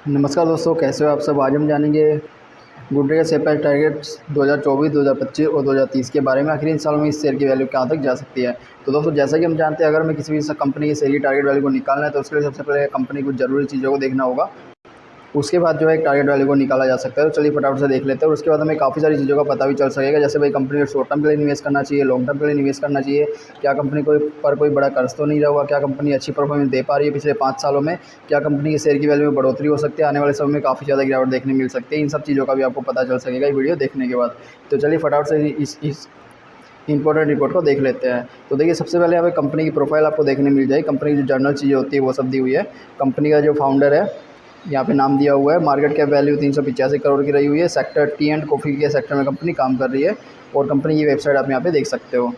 नमस्कार दोस्तों, कैसे हो आप सब। आज हम जानेंगे गुड डे के शेयर प्राइस टारगेट्स 2024, 2025 और 2030 के बारे में। आखिर इन सालों में इस शेयर की वैल्यू कहाँ तक जा सकती है। तो दोस्तों, जैसा कि हम जानते हैं, अगर हमें किसी भी कंपनी के शेयर की टारगेट वैल्यू को निकालना है तो उसके लिए सबसे पहले कंपनी कुछ ज़रूरी चीज़ों को देखना होगा। उसके बाद जो है एक टारगेट वैल्यू को निकाला जा सकता है। तो चलिए फटाफट से देख लेते हैं और उसके बाद हमें काफ़ी सारी चीज़ों का पता भी चल सकेगा। जैसे भाई कंपनी को शॉर्ट टर्म के लिए इन्वेस्ट करना चाहिए, लॉन्ग टर्म के लिए इन्वेस्ट करना चाहिए, क्या कंपनी कोई बड़ा कर्ज तो नहीं रहा हुआ, क्या कंपनी अच्छी परफॉर्मेंस दे पा रही है पिछले 5 सालों में, क्या कंपनी के शेयर की वैल्यू में बढ़ोतरी हो सकती है, आने वाले समय में काफ़ी ज़्यादा गिरावट देखने मिल सकती है। इन सब चीज़ों का भी आपको पता चल सकेगा ये वीडियो देखने के बाद। तो चलिए फटाफट से इस इंपॉर्टेंट रिपोर्ट को देख लेते हैं। तो देखिए, सबसे पहले यहाँ पे कंपनी की प्रोफाइल आपको देखने मिल जाएगी। कंपनी की जो जर्नल चीज़ें होती है वो सब दी हुई है। कंपनी का जो फाउंडर है यहाँ पे नाम दिया हुआ है। मार्केट कैप वैल्यू 385 करोड़ की रही हुई है। सेक्टर टी एंड कॉफ़ी के सेक्टर में कंपनी काम कर रही है और कंपनी की वेबसाइट आप यहाँ पे देख सकते हो।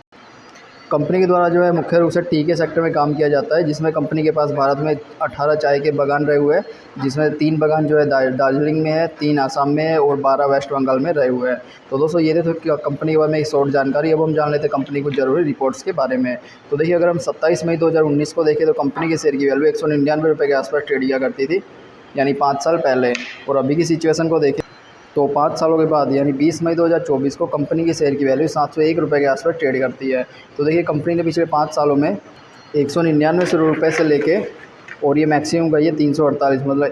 कंपनी के द्वारा जो है मुख्य रूप से टी के सेक्टर में काम किया जाता है, जिसमें कंपनी के पास भारत में 18 चाय के बागान रहे हुए हैं, जिसमें 3 बागान जो है दार्जिलिंग में है, 3 आसाम में है और 12 वेस्ट बंगाल में रहे हुए हैं। तो दोस्तों, ये तो कंपनी के बारे में एक शॉर्ट जानकारी। अब हम जान लेते हैं कंपनी कुछ जरूरी रिपोर्ट्स के बारे में। तो देखिए, अगर हम 27 मई 2019 को देखें तो कंपनी के शेयर की वैल्यू 199 रुपये के आसपास ट्रेड किया करती थी, यानी 5 साल पहले। और अभी की सिचुएशन को देखें तो 5 सालों के बाद यानी 20 मई 2024 को कंपनी के शेयर की वैल्यू 701 रुपये के आसपास ट्रेड करती है। तो देखिए, कंपनी ने पिछले 5 सालों में 199 रुपये से लेके और ये मैक्सिमम गई है 348, मतलब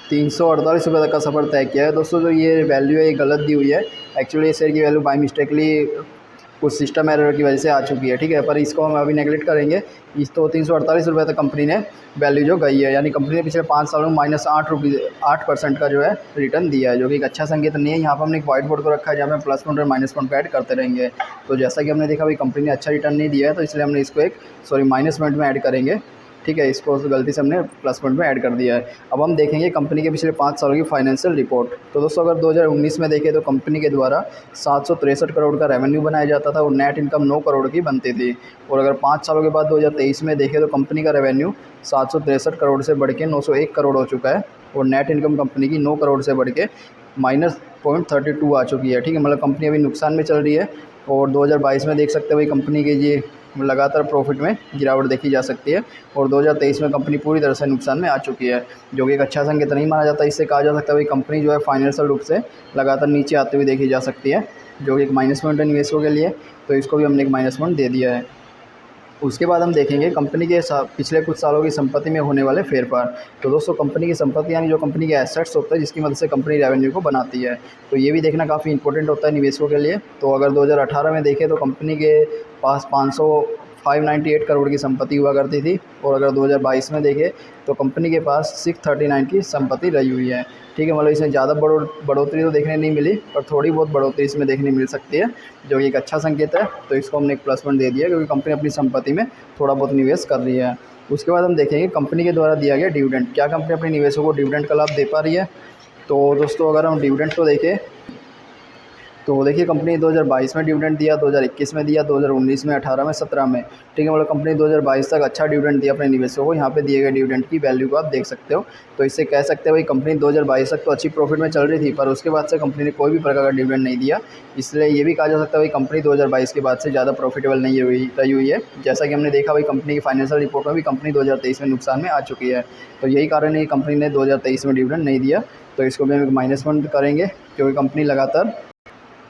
348 रुपये तक का सफ़र तय किया है। दोस्तों, जो ये वैल्यू है ये गलत दी हुई है। एक्चुअली ये शेयर की वैल्यू बाई मिस्टेकली कुछ सिस्टम एरर की वजह से आ चुकी है, ठीक है। पर इसको हम अभी नेगलेक्ट करेंगे। इस तो 348 रुपये तक कंपनी ने वैल्यू जो गई है, यानी कंपनी ने पिछले 5 सालों में -8% का जो है रिटर्न दिया है, जो कि एक अच्छा संकेत नहीं है। यहाँ पर हमने एक व्हाइट बोर्ड को रखा है जहाँ पे प्लस पॉइंट और माइनस पॉइंट को ऐड करते रहेंगे। तो जैसा कि हमने देखा भाई कंपनी ने अच्छा रिटर्न नहीं दिया है, तो इसलिए हमने इसको माइनस पॉइंट में ऐड करेंगे, ठीक है। इसको गलती से हमने प्लस पॉइंट में ऐड कर दिया है। अब हम देखेंगे कंपनी के पिछले 5 सालों की फाइनेंशियल रिपोर्ट। तो दोस्तों, अगर 2019 में देखें तो कंपनी के द्वारा 763 करोड़ का रेवेन्यू बनाया जाता था और नेट इनकम 9 करोड़ की बनती थी। और अगर 5 सालों के बाद 2023 में देखें तो कंपनी का रेवेन्यू 763 करोड़ से बढ़ के 901 करोड़ हो चुका है और नेट इनकम कंपनी की 9 करोड़ से बढ़ के -0.32 आ चुकी है, ठीक है। मतलब कंपनी अभी नुकसान में चल रही है। और 2022 में देख सकते हैं भाई कंपनी के ये लगातार प्रॉफिट में गिरावट देखी जा सकती है और 2023 में कंपनी पूरी तरह से नुकसान में आ चुकी है, जो कि एक अच्छा संकेत नहीं माना जाता। इससे कहा जा सकता है भाई कंपनी जो है फाइनेंशियल रूप से लगातार नीचे आते हुए देखी जा सकती है, जो कि एक माइनस पॉइंट है निवेशकों के लिए। तो इसको भी हमने एक माइनस पॉइंट दे दिया है। उसके बाद हम देखेंगे कंपनी के पिछले कुछ सालों की संपत्ति में होने वाले फेरफार। तो दोस्तों, कंपनी की संपत्ति यानी जो कंपनी के एसेट्स होते हैं जिसकी मदद से कंपनी रेवेन्यू को बनाती है, तो ये भी देखना काफ़ी इंपॉर्टेंट होता है निवेशकों के लिए। तो अगर 2018 में देखें तो कंपनी के पास 598 करोड़ की संपत्ति हुआ करती थी और अगर 2022 में देखें तो कंपनी के पास 639 की संपत्ति रही हुई है, ठीक है। मतलब इसमें ज़्यादा बढ़ोतरी तो देखने नहीं मिली, पर थोड़ी बहुत बढ़ोतरी इसमें देखने मिल सकती है, जो कि एक अच्छा संकेत है। तो इसको हमने एक प्लस पॉइंट दे दिया क्योंकि कंपनी अपनी संपत्ति में थोड़ा बहुत निवेश कर रही है। उसके बाद हम देखेंगे कंपनी के द्वारा दिया गया डिविडेंड, क्या कंपनी अपने निवेशकों को डिविडेंड का लाभ दे पा रही है। तो दोस्तों, अगर हम डिविडेंड को देखें तो देखिए कंपनी 2022 में डिविडेंड दिया, 2021 में दिया, 2019 में, 18 में, 17 में, ठीक है। मतलब कंपनी 2022 तक अच्छा डिविडेंड दिया अपने निवेशकों को। यहाँ पे दिए गए डिविडेंड की वैल्यू को आप देख सकते हो। तो इससे कह सकते हैं भाई कंपनी 2022 तक तो अच्छी प्रॉफिट में चल रही थी, पर उसके बाद से कंपनी ने कोई भी प्रकार का डिविडेंड नहीं दिया। इसलिए ये भी कहा जा सकता है भाई कंपनी 2022 के बाद से ज़्यादा प्रॉफिटेबल नहीं रही हुई है। जैसा कि हमने देखा भाई कंपनी की फाइनेंशियल रिपोर्ट में भी कंपनी 2023 में नुकसान में आ चुकी है। तो यही कारण है कि कंपनी ने 2023 में डिविडेंड नहीं दिया। तो इसको भी हम एक माइनस पॉइंट करेंगे क्योंकि कंपनी लगातार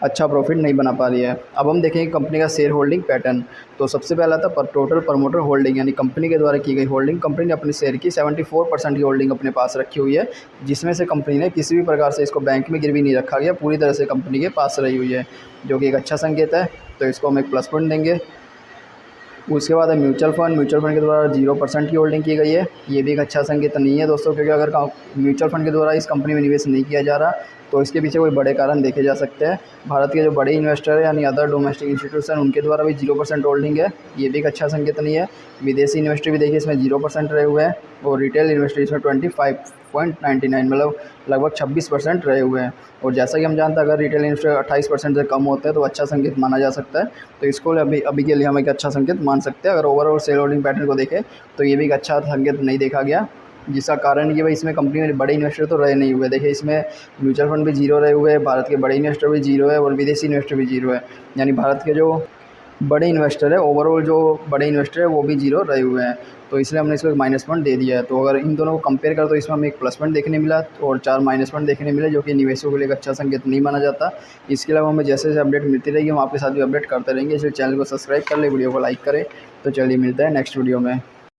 अच्छा प्रॉफिट नहीं बना पा रही है। अब हम देखेंगे कंपनी का शेयर होल्डिंग पैटर्न। तो सबसे पहला था टोटल प्रमोटर होल्डिंग, यानी कंपनी के द्वारा की गई होल्डिंग। कंपनी ने अपने शेयर की 74% की होल्डिंग अपने पास रखी हुई है, जिसमें से कंपनी ने किसी भी प्रकार से इसको बैंक में गिरवी नहीं रखा गया, पूरी तरह से कंपनी के पास रही हुई है, जो कि एक अच्छा संकेत है। तो इसको हम एक प्लस पॉइंट देंगे। उसके बाद है म्यूचुअल फंड के द्वारा 0% की होल्डिंग की गई है। ये भी एक अच्छा संकेत नहीं है दोस्तों, क्योंकि अगर म्यूचुअल फंड के द्वारा इस कंपनी में निवेश नहीं किया जा रहा तो इसके पीछे कोई बड़े कारण देखे जा सकते हैं। भारत के जो बड़े इन्वेस्टर हैं यानी अदर डोमेस्टिक इंस्टीट्यूशन, उनके द्वारा भी 0% होल्डिंग है। ये भी एक अच्छा संकेत नहीं है। विदेशी इन्वेस्टर भी देखिए इसमें 0% रहे हुए हैं और रिटेल इन्वेस्टर इसमें 25.99 मतलब लगभग 26% रहे हुए हैं। और जैसा कि हम जानते हैं अगर रिटेल इन्वेस्टर 28% से कम होते हैं तो अच्छा संकेत माना जा सकता है। तो इसको अभी के लिए हम एक अच्छा संकेत मान सकते हैं। अगर ओवरऑल शेयर होल्डिंग पैटर्न को देखें तो ये भी एक अच्छा संकेत नहीं देखा गया, जिसका कारण ये भाई इसमें कंपनी में बड़े इन्वेस्टर तो रहे नहीं हुए। देखिए इसमें म्यूचुअल फंड भी 0 रहे हुए हैं, भारत के बड़े इन्वेस्टर भी 0 है और विदेशी इन्वेस्टर भी 0 है। यानी भारत के जो बड़े इन्वेस्टर है, ओवरऑल जो बड़े इन्वेस्टर है वो भी जीरो रहे हुए हैं, तो इसलिए हमने इसको एक माइनस पॉइंट दे दिया है। तो अगर इन दोनों को कंपेयर करें तो इसमें हमें एक प्लस पॉइंट देखने मिला और 4 माइनस पॉइंट देखने मिले, जो कि निवेशकों के लिए एक अच्छा संकेत नहीं माना जाता। इसके अलावा हमें जैसे जैसे अपडेट मिलती रहेगी हम आपके साथ भी अपडेट करते रहेंगे, इसलिए चैनल को सब्सक्राइब कर ले, वीडियो को लाइक करें। तो चलिए मिलते हैं नेक्स्ट वीडियो में।